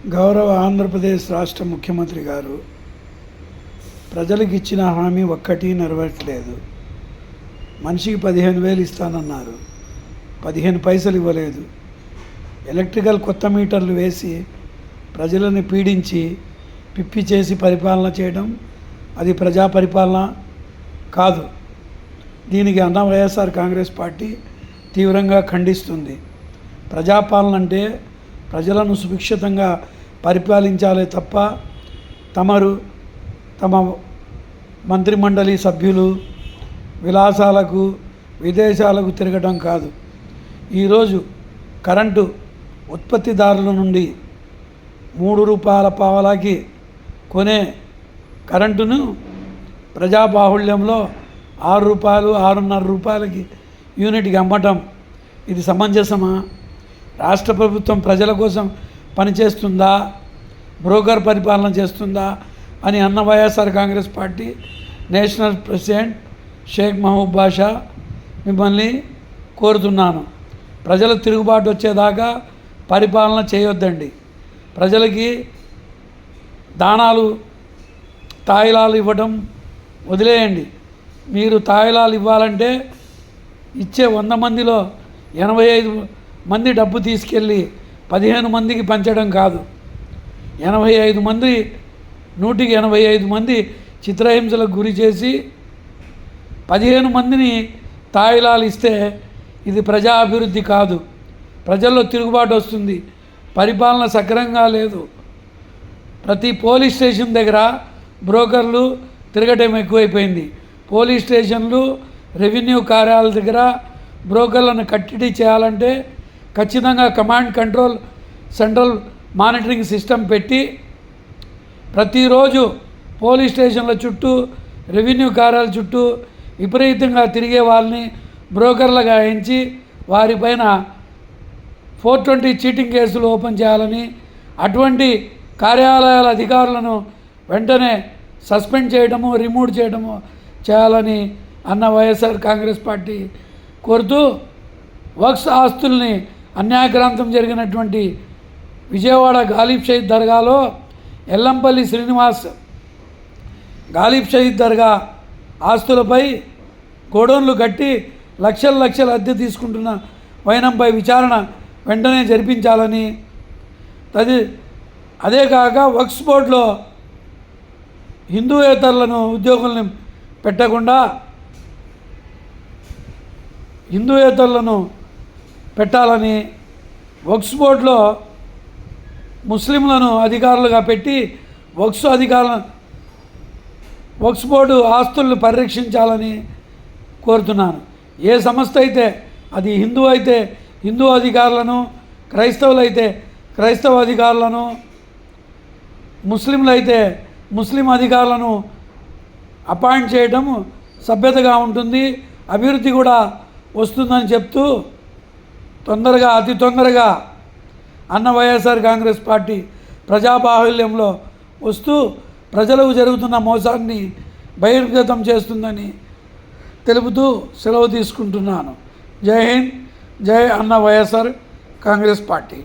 గౌరవ ఆంధ్రప్రదేశ్ రాష్ట్ర ముఖ్యమంత్రి గారు ప్రజలకు ఇచ్చిన హామీ ఒక్కటి నెరవేర్చలేదు. మనిషికి 15,000 ఇస్తానన్నారు, 15 పైసలు ఇవ్వలేదు. ఎలక్ట్రికల్ కొత్త మీటర్లు వేసి ప్రజలను పీడించి పిప్పి చేసి పరిపాలన చేయడం అది ప్రజా పరిపాలన కాదు. దీనికి అన్న వైఎస్ఆర్ కాంగ్రెస్ పార్టీ తీవ్రంగా ఖండిస్తుంది. ప్రజాపాలన అంటే ప్రజలను సుభిక్షితంగా పరిపాలించాలే తప్ప తమ మంత్రిమండలి సభ్యులు విలాసాలకు విదేశాలకు తిరగడం కాదు. ఈరోజు కరెంటు ఉత్పత్తిదారుల నుండి 3 రూపాయల పావలాకి కొనే కరెంటును ప్రజాబాహుళ్యంలో 6 రూపాయలు 6.5 రూపాయలకి యూనిట్కి అమ్మటం ఇది సమంజసమా? రాష్ట్ర ప్రభుత్వం ప్రజల కోసం పనిచేస్తుందా, బ్రోకర్ పరిపాలన చేస్తుందా అని అన్న YSR Congress party national president Shaik Mahaboob Basha మిమ్మల్ని కోరుతున్నాను. ప్రజల తిరుగుబాటు వచ్చేదాకా పరిపాలన చేయొద్దండి. ప్రజలకి దానాలు తాయిలాలు ఇవ్వడం వదిలేయండి. మీరు తాయిలాలు ఇవ్వాలంటే ఇచ్చే 100 మందిలో 85 మంది డబ్బు తీసుకెళ్ళి 15 మందికి పంచడం కాదు. 85 మంది 185 మంది చిత్రహింసలకు గురి చేసి 15 మందిని తాయిలాలు ఇస్తే ఇది ప్రజా అభివృద్ధి కాదు. ప్రజల్లో తిరుగుబాటు వస్తుంది. పరిపాలన సక్రమంగా లేదు. ప్రతి పోలీస్ స్టేషన్ దగ్గర బ్రోకర్లు తిరగటం ఎక్కువైపోయింది. పోలీస్ స్టేషన్లు రెవెన్యూ కార్యాలయాల దగ్గర బ్రోకర్లను కట్టడి చేయాలంటే ఖచ్చితంగా command control central monitoring system పెట్టి ప్రతిరోజు పోలీస్ స్టేషన్ల చుట్టూ రెవెన్యూ కార్యాలయాల చుట్టూ విపరీతంగా తిరిగే వాళ్ళని బ్రోకర్లుగా ఎంచి వారిపైన 420 చీటింగ్ కేసులు ఓపెన్ చేయాలని, అటువంటి కార్యాలయాల అధికారులను వెంటనే సస్పెండ్ చేయడము రిమూవ్ చేయడము చేయాలని అన్న వైఎస్ఆర్ కాంగ్రెస్ పార్టీ కోరుతూ వక్స్ ఆస్తుల్ని అన్యాక్రాంతం జరిగినటువంటి విజయవాడ గాలిబ్ షహీద్ దర్గాలో ఎల్లంపల్లి శ్రీనివాస్ గాలిబ్ షహీద్ దర్గా ఆస్తులపై గోడౌన్లు కట్టి లక్షల అద్దె తీసుకుంటున్న వైనంపై విచారణ వెంటనే జరిపించాలని, అదే కాక వక్స్ బోర్డులో హిందూయేతరులను ఉద్యోగులను పెట్టకుండా హిందూయేతరులను పెట్టాలని, వక్స్ బోర్డులో ముస్లింలను అధికారులుగా పెట్టి వక్స్ బోర్డు ఆస్తులను పరిరక్షించాలని కోరుతున్నాను. ఏ సంస్థ అయితే అది హిందూ అయితే హిందూ అధికారులను, క్రైస్తవులు అయితే క్రైస్తవ అధికారులను, ముస్లింలు అయితే ముస్లిం అధికారులను అపాయింట్ చేయడం సభ్యతగా ఉంటుంది, అభివృద్ధి కూడా వస్తుందని చెప్తూ అతి తొందరగా అన్న వైఎస్ఆర్ కాంగ్రెస్ పార్టీ ప్రజాబాహుల్యంలో వస్తూ ప్రజలకు జరుగుతున్న మోసాన్ని బహిర్గతం చేస్తుందని తెలుపుతూ సెలవు తీసుకుంటున్నాను. జై హింద్, జై అన్న వైఎస్ఆర్ కాంగ్రెస్ పార్టీ.